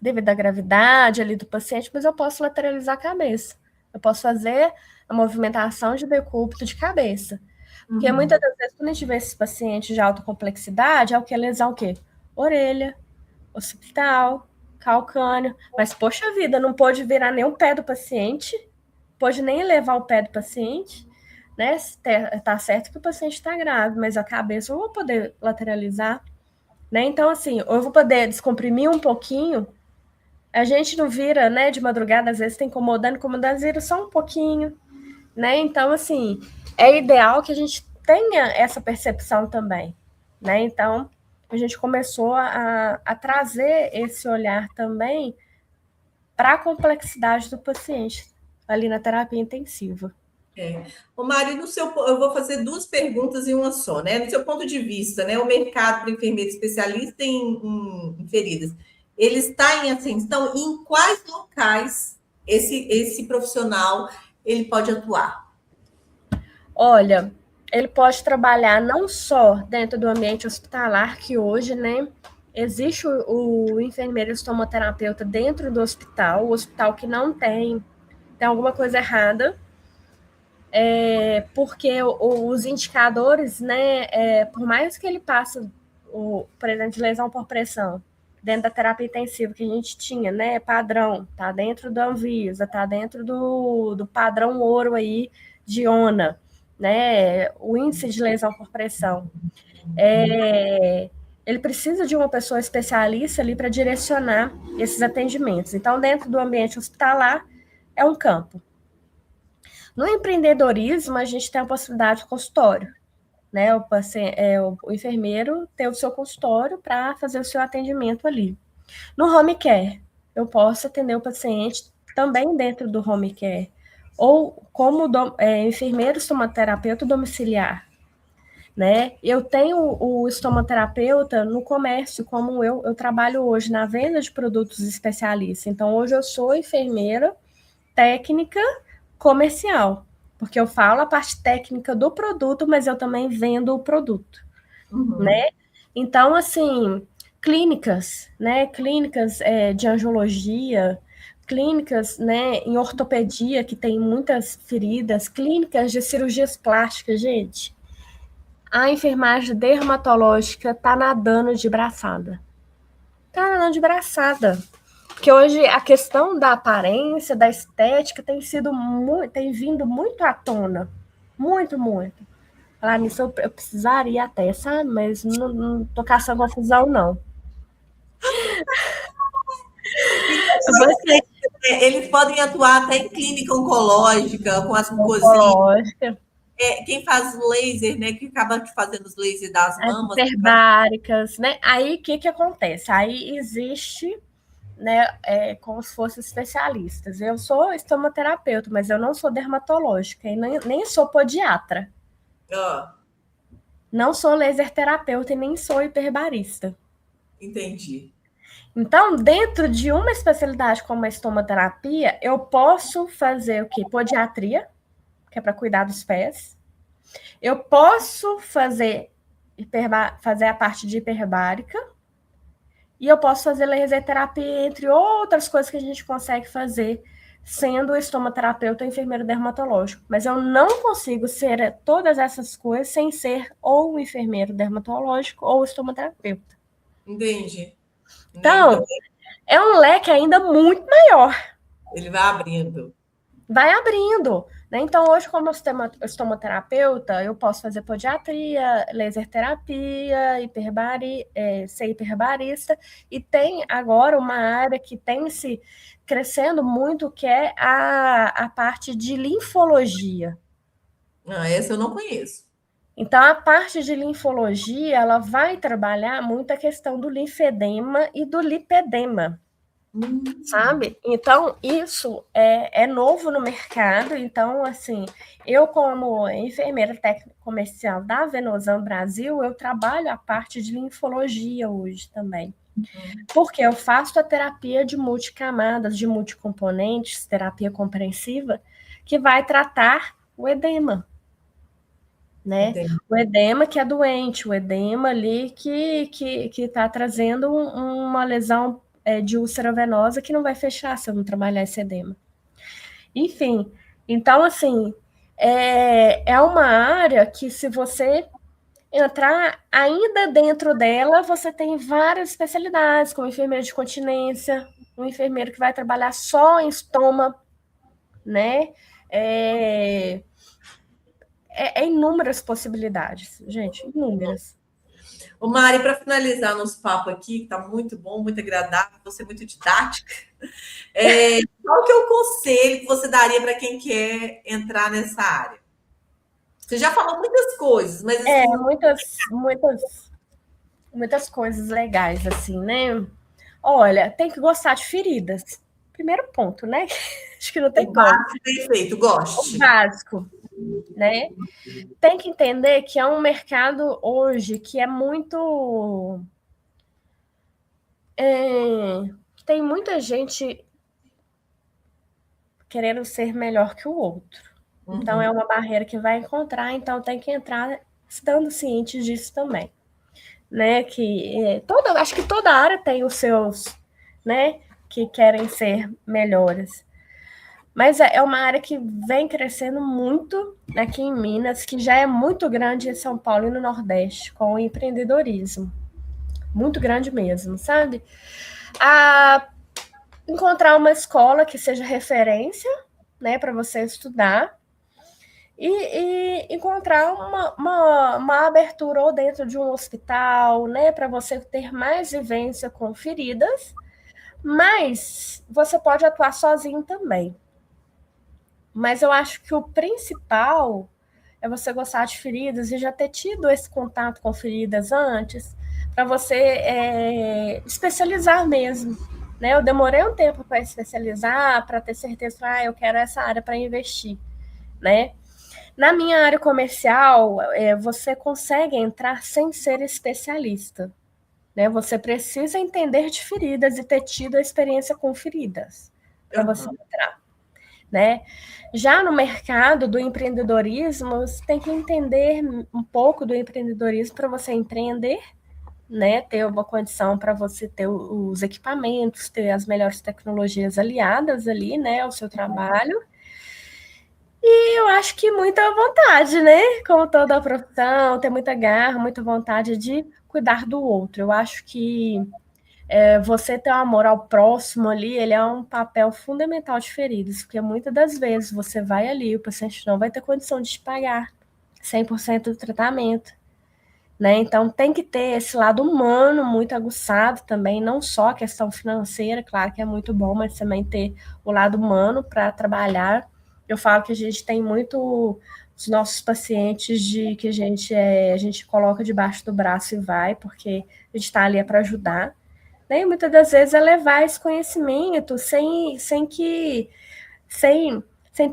devido à gravidade ali do paciente, mas eu posso lateralizar a cabeça. Eu posso fazer a movimentação de decúbito de cabeça. Porque muitas das vezes, quando a gente vê esses pacientes de alta complexidade, é o que? Lesão o quê? Orelha, occipital, calcâneo. Mas, poxa vida, não pode virar nem o pé do paciente, pode nem levar o pé do paciente, né? Tá certo que o paciente está grave, mas a cabeça eu vou poder lateralizar, né? Então, assim, eu vou poder descomprimir um pouquinho. A gente não vira, né, de madrugada, às vezes tem incomodando, vira só um pouquinho, né? Então, assim, é ideal que a gente tenha essa percepção também, né? Então, a gente começou a trazer esse olhar também para a complexidade do paciente ali na terapia intensiva. O Mário, eu vou fazer duas perguntas em uma só, né? No seu ponto de vista, né? O mercado para enfermeiro especialista em feridas, ele está em ascensão? E em quais locais esse profissional ele pode atuar? Olha, ele pode trabalhar não só dentro do ambiente hospitalar, que hoje, né, Existe o enfermeiro estomoterapeuta dentro do hospital, o hospital que não tem alguma coisa errada, porque os indicadores, né, por mais que ele passe, por exemplo, de lesão por pressão, dentro da terapia intensiva que a gente tinha, né, padrão, tá dentro da Anvisa, tá dentro do padrão ouro aí de ONA, né, o índice de lesão por pressão. Ele precisa de uma pessoa especialista ali para direcionar esses atendimentos. Então, dentro do ambiente hospitalar, é um campo. No empreendedorismo, a gente tem a possibilidade de consultório, né? O enfermeiro ter o seu consultório para fazer o seu atendimento ali. No home care, eu posso atender o paciente também dentro do home care, ou como enfermeiro estomoterapeuta domiciliar, né? Eu tenho o estomoterapeuta no comércio, como eu trabalho hoje na venda de produtos especialistas. Então, hoje eu sou enfermeira técnica comercial, porque eu falo a parte técnica do produto, mas eu também vendo o produto, né? Então, assim, clínicas, né? Clínicas de angiologia, clínicas, né, em ortopedia, que tem muitas feridas, clínicas de cirurgias plásticas, gente. A enfermagem dermatológica tá nadando de braçada. Tá nadando de braçada. Porque hoje a questão da aparência, da estética, tem vindo muito à tona. Muito, muito. Falar nisso, eu precisaria até, sabe? Mas não tô caçando confusão, não. Você Eles podem atuar até em clínica oncológica, com as coisinhas. oncológica, Quem faz laser, né? Que acaba fazendo os lasers das as mamas. hiperbáricas, né? Aí o que acontece? Aí existe, né, como se fossem especialistas. Eu sou estomoterapeuta, mas eu não sou dermatológica e nem sou podiatra. Ah, Não sou laser terapeuta e nem sou hiperbarista. entendi. Então, dentro de uma especialidade como a estomoterapia, eu posso fazer o quê? Podiatria, que é para cuidar dos pés. Eu posso fazer a parte de hiperbárica. E eu posso fazer laser terapia, entre outras coisas que a gente consegue fazer sendo estomoterapeuta ou enfermeiro dermatológico. Mas eu não consigo ser todas essas coisas sem ser ou um enfermeiro dermatológico ou estomoterapeuta. Entendi. Então, Então, é um leque ainda muito maior. ele vai abrindo. Vai abrindo. Né? Então, hoje, como estomoterapeuta, eu posso fazer podiatria, laser terapia, ser hiperbarista, e tem agora uma área que tem se crescendo muito, que é a parte de linfologia. Ah, essa eu não conheço. Então, a parte de linfologia, ela vai trabalhar muito a questão do linfedema e do lipedema. Sabe? Então, isso é novo no mercado. Então, assim, eu, como enfermeira técnica comercial da Venosan Brasil, eu trabalho a parte de linfologia hoje também. Porque eu faço a terapia de multicamadas, de multicomponentes, terapia comprensiva, que vai tratar o edema, né? Entendi. O edema que é doente, o edema ali que está trazendo uma lesão de úlcera venosa que não vai fechar se eu não trabalhar esse edema. Enfim, então, assim, é uma área que, se você entrar ainda dentro dela, você tem várias especialidades, como enfermeiro de continência, um enfermeiro que vai trabalhar só em estômago, né? Inúmeras possibilidades, gente, inúmeras. Ô, Mari, para finalizar nosso papo aqui, que está muito bom, muito agradável, você é muito didática, qual que é o conselho que você daria para quem quer entrar nessa área? Você já falou muitas coisas, mas assim, Muitas coisas legais, assim, né? Olha, tem que gostar de feridas. Primeiro ponto, né? Acho que não tem o como. básico bem feito, O goste. básico, né? Tem que entender que é um mercado hoje que é muito. Tem muita gente querendo ser melhor que o outro. Então, é uma barreira que vai encontrar, então tem que entrar estando ciente disso também. né? Acho que toda área tem os seus, né? Que querem ser melhores. Mas é uma área que vem crescendo muito aqui em Minas, que já é muito grande em São Paulo e no Nordeste, com o empreendedorismo. Muito grande mesmo, sabe? A encontrar uma escola que seja referência, né, para você estudar, e encontrar uma abertura ou dentro de um hospital, né, para você ter mais vivência com feridas, mas você pode atuar sozinho também. Mas eu acho que o principal é você gostar de feridas e já ter tido esse contato com feridas antes, para você especializar mesmo. Né? Eu demorei um tempo para especializar, para ter certeza que eu quero essa área para investir. Né? Na minha área comercial, você consegue entrar sem ser especialista. Né? Você precisa entender de feridas e ter tido a experiência com feridas para você entrar. Né? Já no mercado do empreendedorismo, você tem que entender um pouco do empreendedorismo para você empreender, né? Ter uma condição para você ter os equipamentos, ter as melhores tecnologias aliadas ali, né, ao seu trabalho. E eu acho que muita vontade, né? Como toda a profissão, ter muita garra, muita vontade de cuidar do outro. Eu acho que você ter o amor ao próximo ali, ele é um papel fundamental de feridas, porque muitas das vezes você vai ali, o paciente não vai ter condição de te pagar 100% do tratamento, né? Então tem que ter esse lado humano muito aguçado também, não só a questão financeira, claro que é muito bom, mas também ter o lado humano para trabalhar. Eu falo que a gente tem muito os nossos pacientes que a gente coloca debaixo do braço e vai, porque a gente está ali para ajudar. Né? E muitas das vezes é levar esse conhecimento sem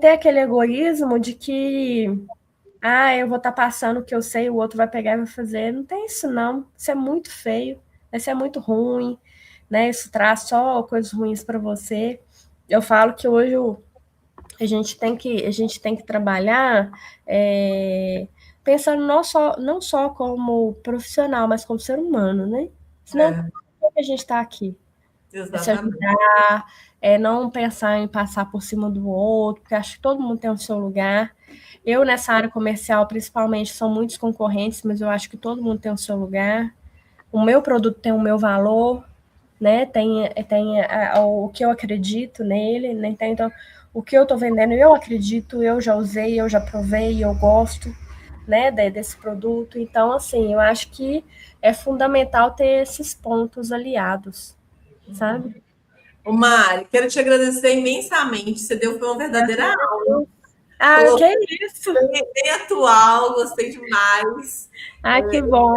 ter aquele egoísmo de que eu vou estar passando o que eu sei, o outro vai pegar e vai fazer. Não tem isso, não. Isso é muito feio, isso é muito ruim, né? Isso traz só coisas ruins para você. Eu falo que hoje a gente tem que trabalhar pensando não só como profissional, mas como ser humano, né? Senão, por que a gente está aqui? É se Exatamente. ajudar, não pensar em passar por cima do outro, porque acho que todo mundo tem o seu lugar. Eu, nessa área comercial, principalmente, são muitos concorrentes, mas eu acho que todo mundo tem o seu lugar. O meu produto tem o meu valor, né? Tem o que eu acredito nele, né? Então, o que eu estou vendendo, eu acredito, eu já usei, eu já provei, eu gosto, né, desse produto. Então, assim, eu acho que é fundamental ter esses pontos aliados, sabe? Ô, Mari, quero te agradecer imensamente. Você deu foi uma verdadeira aula. Que Colocou isso! bem atual, gostei demais. Que bom!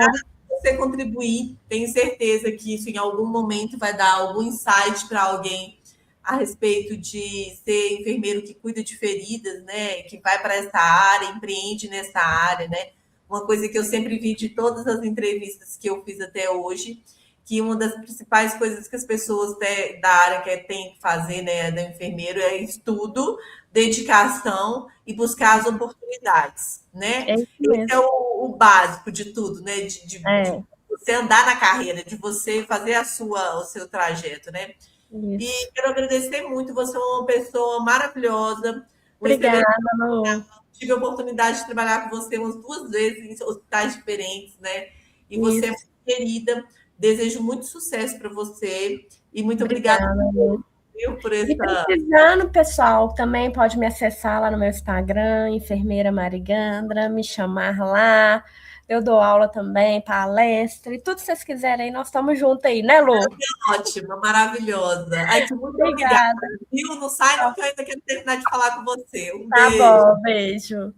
Você contribuir, tenho certeza que isso em algum momento vai dar algum insight para alguém a respeito de ser enfermeiro que cuida de feridas, né? Que vai para essa área, empreende nessa área, né? Uma coisa que eu sempre vi de todas as entrevistas que eu fiz até hoje, que uma das principais coisas que as pessoas da área têm que fazer, né, do enfermeiro, é estudo, dedicação e buscar as oportunidades, né? É isso Esse é mesmo. o básico de tudo, né? De É, você andar na carreira, de você fazer o seu trajeto, né? isso. E quero agradecer muito, você é uma pessoa maravilhosa, um Obrigada, excelente. Lu. Tive a oportunidade de trabalhar com você umas 2 vezes em hospitais diferentes, né? E você é Isso. muito querida. Desejo muito sucesso para você e muito obrigada, Obrigada, Lu. viu, por E essa. precisando, pessoal, também pode me acessar lá no meu Instagram, Enfermeira Marigandra, me chamar lá. Eu dou aula também, palestra, e tudo que vocês quiserem, nós estamos juntos aí, né, Lu? Ótima, maravilhosa. Ai, muito obrigada, Obrigada. viu? Não sai, não, que eu ainda quero terminar de falar com você. Um Tá beijo. bom, beijo.